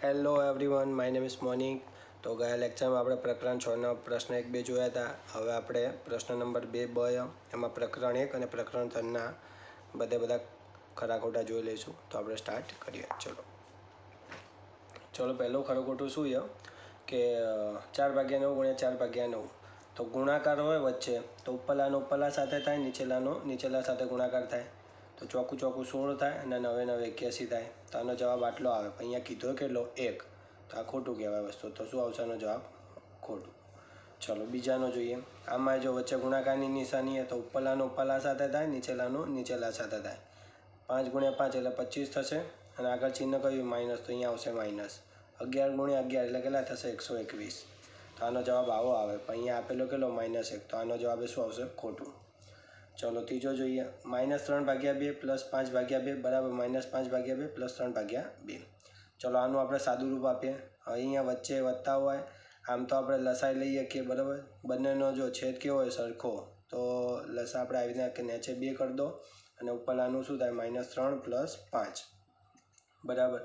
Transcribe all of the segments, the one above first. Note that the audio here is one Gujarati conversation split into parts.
Hello everyone, my name is morning. તો ગયા લેક્ચરમાં આપણે પ્રકરણ 6નો પ્રશ્ન 1-2 જોયા હતા. હવે આપણે પ્રશ્ન નંબર 2 એમાં પ્રકરણ 1 અને પ્રકરણ 3ના બધા ખરા ખોટા જોઈ લઈશું. તો આપણે સ્ટાર્ટ કરીએ. ચલો પહેલું ખરું ખોટું શું છે કે 4/9 × 4/9. તો ગુણાકાર હોય વચ્ચે તો ઉપરલાનો ઉપરલા સાથે થાય, નીચેલાનો નીચેલા સાથે ગુણાકાર થાય. તો ચોખ્ખું 16 થાય અને 9 9 81 થાય. તો આનો જવાબ આટલો આવે. અહીંયા કીધો કેટલો 1, તો આ ખોટું કહેવાય વસ્તુ. તો શું આવશે આનો જવાબ? ખોટું. ચલો બીજાનો જોઈએ. આમાં જો વચ્ચે ગુણાકારની નિશાની છે તો ઉપરલાનો ઉપરલા સાથે થાય, નીચેલાનો નીચેલા સાથે થાય. 5 × 5 એટલે 25 થશે અને આગળ ચિહ્ન કયું? માઇનસ, તો અહીંયા આવશે માઇનસ. 11 × 11 એટલે કેટલા થશે? 121. તો આનો જવાબ આવો આવે. પણ અહીંયા આપેલો કેટલો? -1. તો આનો જવાબ શું આવશે? ખોટું. ચલો ત્રીજો જોઈએ. -3/2 + 5/2 બરાબર -5/2 + 3/2. ચલો આનું આપણે સાદું રૂપ આપીએ. અહીંયા વચ્ચે વત્તા હોય, આમ તો આપણે લસાઈ લઈએ કે બરાબર. બંનેનો જો છેદ કેવો હોય? સરખો. તો લસા આપણે આવી રીતના કે નીચે 2 કરી દો અને ઉપરલાનું શું થાય? -3 + 5 બરાબર.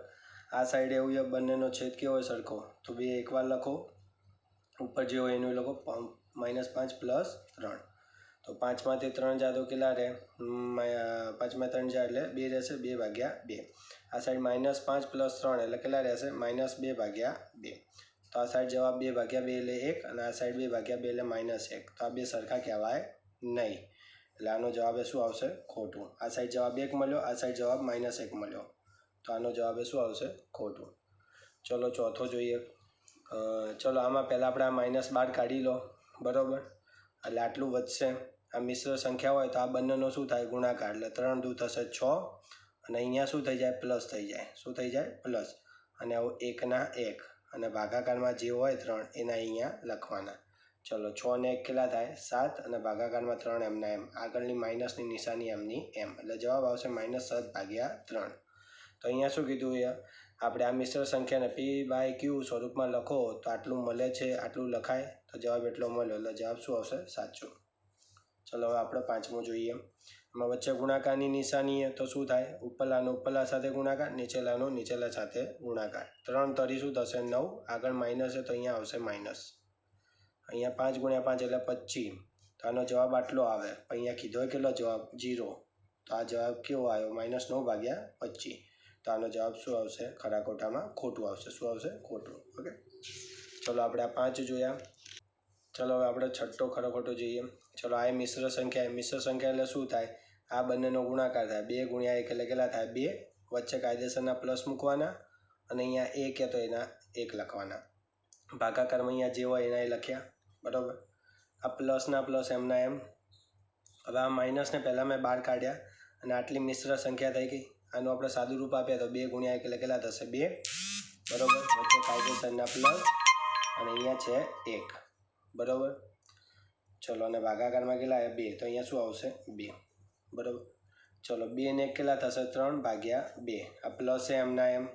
આ સાઈડ એવું છે, બંનેનો છેદ કેવો હોય? સરખો. તો 2 એકવાર લખો, ઉપર જે હોય એનું લખો. -5 + 3. તો 5માંથી 3 જાય તો કેટલા રહે? 5માં 3 જાય એટલે 2 રહેશે. 2/2. આ સાઈડ -5 + 3 એટલે કેટલા રહેશે? -2/2. તો આ સાઈડ જવાબ 2/2 એટલે 1 અને આ સાઈડ 2/2 એટલે -1. તો આ બે સરખા કહેવાય નહીં. એટલે આનો જવાબ શું આવશે? ખોટું. આ સાઈડ જવાબ 1 મળ્યો, આ સાઈડ જવાબ -1 મળ્યો. તો આનો જવાબ શું આવશે? ખોટું. ચલો ચોથો જોઈએ. ચલો આમાં પહેલાં આપણે આ માઇનસ બાર કાઢી લો બરાબર. એટલે આટલું વધશે. આ મિશ્ર સંખ્યા હોય તો આ બંનેનો શું થાય? ગુણાકાર. એટલે 3 દૂ થશે 6 અને અહીંયા શું થઈ જાય? પ્લસ થઈ જાય. શું થઈ જાય? પ્લસ. અને આવું 1 ના 1 અને ભાગાકારમાં જે હોય 3 એના અહીંયા લખવાના. ચલો 6 ને 1 કેટલા થાય? 7 અને ભાગાકારમાં 3 એમના એમ. આગળની માઇનસની નિશાની એમની એમ. એટલે જવાબ આવશે -7/3. તો અહીંયા શું કીધું? આપણે આ મિશ્ર સંખ્યાને P/Q સ્વરૂપમાં લખો તો આટલું મળે છે, આટલું લખાય. તો જવાબ એટલો મળ્યો. એટલે જવાબ શું આવશે? સાચું. ચલો હવે આપણે પાંચમું જોઈએ. એમાં વચ્ચે ગુણાકારની નિશાની તો શું થાય? ઉપરલાનો ઉપરલા સાથે ગુણાકાર, નીચેલાનો નીચેલા સાથે ગુણાકાર. 3 તરી શું થશે? 9. આગળ માઇનસ છે તો અહીંયા આવશે માઇનસ. અહીંયા 5 × 5 એટલે 25. તો આનો જવાબ આટલો આવે. અહીંયા કીધો કેટલો જવાબ? 0. તો આ જવાબ કેવો આવ્યો? -9/25. તો આનો જવાબ શું આવશે? ખરા ખોટામાં ખોટું આવશે. શું આવશે? ખોટું. ઓકે. ચલો આપણે આ 5 જોયા. ચલો હવે આપણે છઠ્ઠો ખરો ખોટો જોઈએ. ચલો આ મિશ્ર સંખ્યા. મિશ્ર સંખ્યા એટલે શું થાય? આ બંનેનો ગુણાકાર થાય. 2 × 1 એટલે કેટલા થાય? 2. વચ્ચે કાયદેસરના પ્લસ મૂકવાના અને અહીંયા 1 તો એના 1 લખવાના. ભાગાકારમાં અહીંયા જે હોય એના એ લખ્યા બરાબર. આ પ્લસના પ્લસ એમના એમ. હવે આ માઇનસને પહેલાં મેં બહાર કાઢ્યા અને આટલી મિશ્ર સંખ્યા થઈ ગઈ. આનું આપણે સાદું રૂપ આપીએ તો 2 × 1 એટલે કેટલા થશે? 2 બરાબર. વચ્ચે કાયદેસરના પ્લસ અને અહીંયા છે 1 બરાબર. ચલો અને ભાગાકારમાં કેટલા? 2. તો અહીંયા શું આવશે? 2 બરાબર. ચલો 2 ને 1 કેટલા થશે? 3/2. આ પ્લસ છે એમના એમ.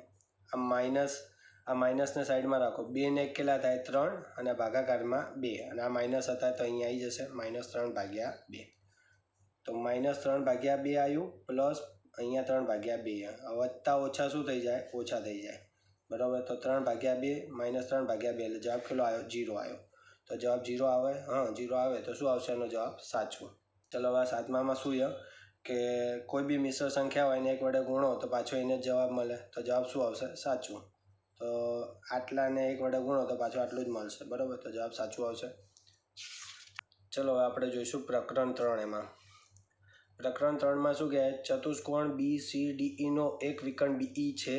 આ માઇનસને સાઈડમાં રાખો. 2 ને 1 કેટલા થાય? 3 અને ભાગાકારમાં 2 અને આ માઇનસ હતા તો અહીંયા આવી જશે -3/2. તો -3/2 આવ્યું પ્લસ અહીંયા 3/2. વત્તા ઓછા શું થઈ જાય? ઓછા થઈ જાય બરાબર. તો 3/2 -3/2 એટલે જવાબ કેટલો આવ્યો? 0 આવ્યો. તો જવાબ 0 આવે. 0 આવે તો શું આવશે એનો જવાબ? સાચું. ચલો હવે 7મામાં શું છે કે કોઈ બી મિશ્ર સંખ્યા હોય એને 1 વડે ગુણો તો પાછો એને જ જવાબ મળે. તો જવાબ શું આવશે? સાચું. તો આટલાને 1 વડે ગુણો તો પાછું આટલું જ મળશે બરાબર. તો જવાબ સાચું આવશે. ચલો હવે આપણે જોઈશું પ્રકરણ 3. એમાં પ્રકરણ 3માં શું કહે? ચતુષ્કોણ BCDE નો એક વિકર્ણ BE છે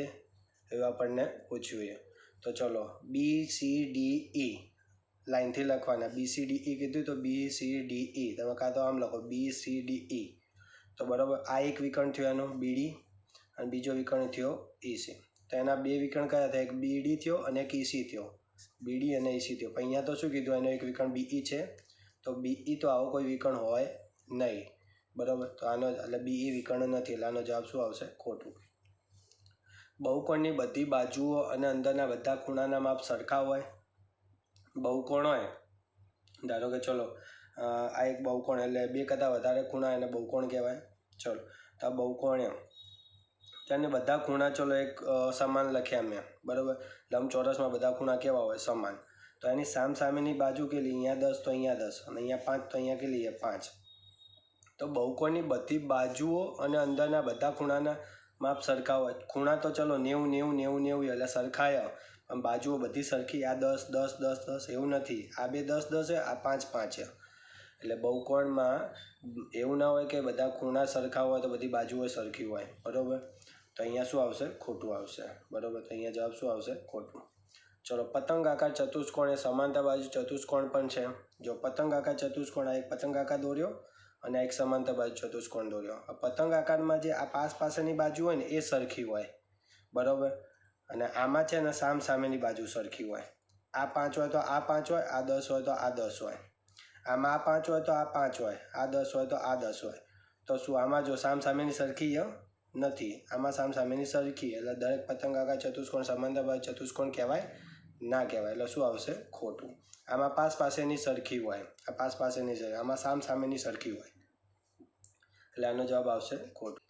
એવું આપણને પૂછ્યું છે. તો ચલો BCDE લાઈનથી લખવાના. BCDE કીધું તો BCDE તમે કાં તો આમ લખો BCDE. તો બરાબર. આ એક વિકર્ણ થયો એનો BD અને બીજો વિકર્ણ થયો EC. તો એના બે વિકર્ણ કયા થયા? એક BD થયો અને એક EC થયો. BD અને EC થયો. પણ અહીંયા તો શું કીધું? એનો એક વિકર્ણ BE છે. તો BE તો આવો કોઈ વિકર્ણ હોય નહીં બરાબર. તો આનો એટલે BE વિકર્ણ નથી. એટલે આનો જવાબ શું આવશે? ખોટું. બહુકોણની બધી બાજુઓ અને અંદરના બધા ખૂણાના માપ સરખા હોય. બહુકોણ હોય ધારો કે ચલો આ એક બહુકોણ એટલે 2 કરતાં વધારે ખૂણા એને બહુકોણ કહેવાય. ચલો તો આ બહુકોણ ત્યાંને બધા ખૂણા ચલો એક સમાન લખ્યા મેં, બરાબર. લંબચોરસમાં બધા ખૂણા કેવા હોય? સમાન. તો એની સામેની બાજુ કેટલી? અહીંયા 10 તો અહીંયા 10, અને અહીંયા 5 તો અહીંયા કેટલી છે? 5. તો બહુકોણની બધી બાજુઓ અને અંદરના બધા ખૂણાના માપ સરખા હોય. ખૂણા તો ચલો 90 90 90 90 એટલે સરખાયા, પણ બાજુઓ બધી સરખી. આ 10 10 10 10 એવું નથી. આ બે 10 10 છે, આ 5 5 છે. એટલે બહુકોણમાં એવું ના હોય કે બધા ખૂણા સરખા હોય તો બધી બાજુઓ સરખી હોય, બરાબર. તો અહીંયા શું આવશે? ખોટું આવશે, બરાબર. તો અહીંયા જવાબ શું આવશે? ખોટું. ચલો, પતંગ આકાર ચતુષ્કોણ એ સમાંતર બાજુ ચતુષ્કોણ પણ છે. જો પતંગ આકાર ચતુષ્કોણ, આ એક પતંગ આકાર દોર્યો અને એક સમાંતર બાજુ ચતુષ્કોણ દોર્યો. પતંગ આકારમાં જે આ પાસેની બાજુ હોય ને એ સરખી હોય, બરાબર. અને આમાં છે ને સામેની બાજુ સરખી હોય. આ 5 હોય તો આ 5 હોય, આ 10 હોય તો આ 10 હોય. આમાં આ 5 હોય તો આ 5 હોય, આ 10 હોય તો આ 10 હોય. તો શું આમાં જો સામેની સરખી નથી? આમાં સામેની સરખી, એટલે દરેક પતંગ આકાર ચતુષ્કોણ સમાંતર બાજુ ચતુષ્કોણ કહેવાય? ના કહેવાય. એટલે શું આવશે? ખોટું. આમાં પાસેની સરખી હોય, આ પાસેની સરખી, આમાં સામેની સરખી હોય, એટલે આનો જવાબ આવશે ખોટું.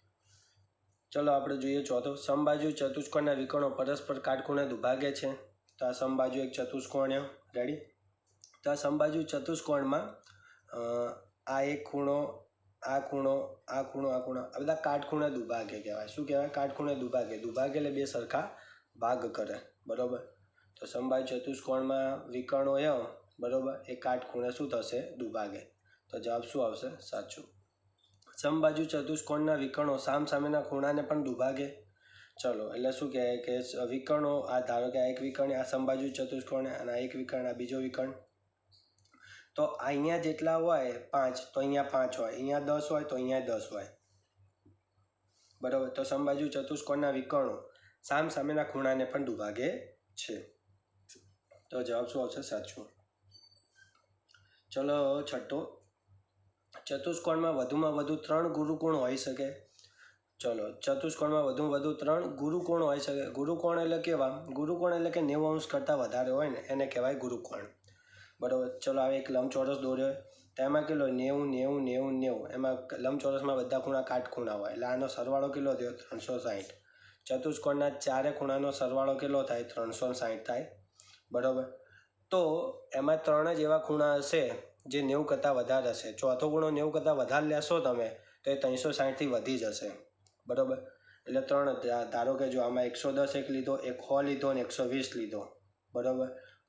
ચલો આપણે જોઈએ ચોથો. સમબાજુ ચતુષ્કોણના વિકર્ણો પરસ્પર કાટખૂણે દુભાગે છે. તો આ સમબાજુ એક ચતુષ્કોણ, રેડી. તો આ સમબાજુ ચતુષ્કોણમાં આ એક ખૂણો, આ ખૂણો, આ ખૂણો, આ ખૂણો, આ બધા કાટખૂણે દુભાગે કહેવાય. શું કહેવાય? કાટખૂણે દુભાગે. દુભાગે એટલે બે સરખા ભાગ કરે, બરાબર. તો સમબાજુ ચતુષ્કોણમાં વિકર્ણો બરાબર, એ કાટખૂણે શું થશે? દુભાગે. તો જવાબ શું આવશે? સાચું. સમબાજુ ચતુષ્કોણના વિકર્ણો સામેના ખૂણાને પણ દુભાગે. ચલો, એટલે શું કહે કે વિકર્ણો, આ ધારો કે આ એક વિકર્ણ, આ સમબાજુ ચતુષ્કોણ, અને આ એક વિકર્ણ, આ બીજો વિકર્ણ. તો અહીંયા જેટલા હોય 5, તો અહીંયા 5 હોય. અહીંયા 10 હોય તો અહીંયા 10 હોય, બરાબર. તો સમબાજુ ચતુષ્કોણના વિકર્ણો સામેના ખૂણાને પણ દુભાગે છે. તો જવાબ શું આવશે? સાચું. ચલો છઠ્ઠો. ચતુષ્કોણમાં વધુમાં વધુ 3 ગુરુકોણ હોઈ શકે. ચલો, ચતુષ્કોણમાં વધુમાં વધુ 3 ગુરુકોણ હોઈ શકે. ગુરુકોણ એટલે કેવા? ગુરુકોણ એટલે કે 90 અંશ કરતાં વધારે હોય ને એને કહેવાય ગુરુકોણ, બરાબર. ચલો, હવે એક લંબચોરસ દોર્યો, તેમાં કેટલો? 90 90 90 90. એમાં લંબચોરસમાં બધા ખૂણા કાટખૂણા હોય, એટલે આનો સરવાળો કેટલો થયો? 360. ચતુષ્કોણના ચારે ખૂણાનો સરવાળો કેટલો થાય? 360 થાય, બરાબર. તો એમાં 3 જ એવા ખૂણા હશે જે 90 કરતાં વધારે હશે. ચોથો ખૂણો 90 કરતાં વધારે લેશો તમે તો એ 360થી વધી જશે, બરાબર. એટલે 3, ધારો કે જો આમાં 110 એક લીધો, એક 100 લીધો અને 120 લીધો, બરાબર.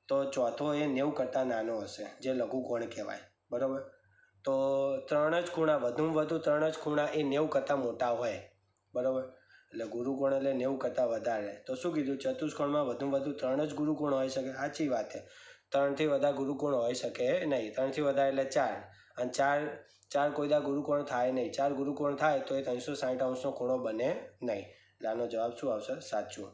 તો ચોથો એ 90 કરતાં નાનો હશે, જે લઘુકોણ કહેવાય, બરાબર. તો 3 જ ખૂણા, વધુમાં વધુ 3 જ ખૂણા એ 90 કરતાં મોટા હોય, બરાબર. એટલે ગુરુકોણ એટલે 90 કરતાં વધારે. તો શું કીધું? ચતુષ્કોણમાં વધુમાં વધુ 3 જ ગુરુકોણ હોઈ શકે. સાચી વાત છે. 3થી વધારે ગુરુકોણ હોઈ શકે નહીં. 3થી વધારે એટલે 4, અને 4 કોઈ દા ગુરુકોણ થાય નહીં. 4 ગુરુકોણ થાય તો એ 360 અંશનો ખૂણો બને નહીં. એટલે આનો જવાબ શું આવશે? સાચું.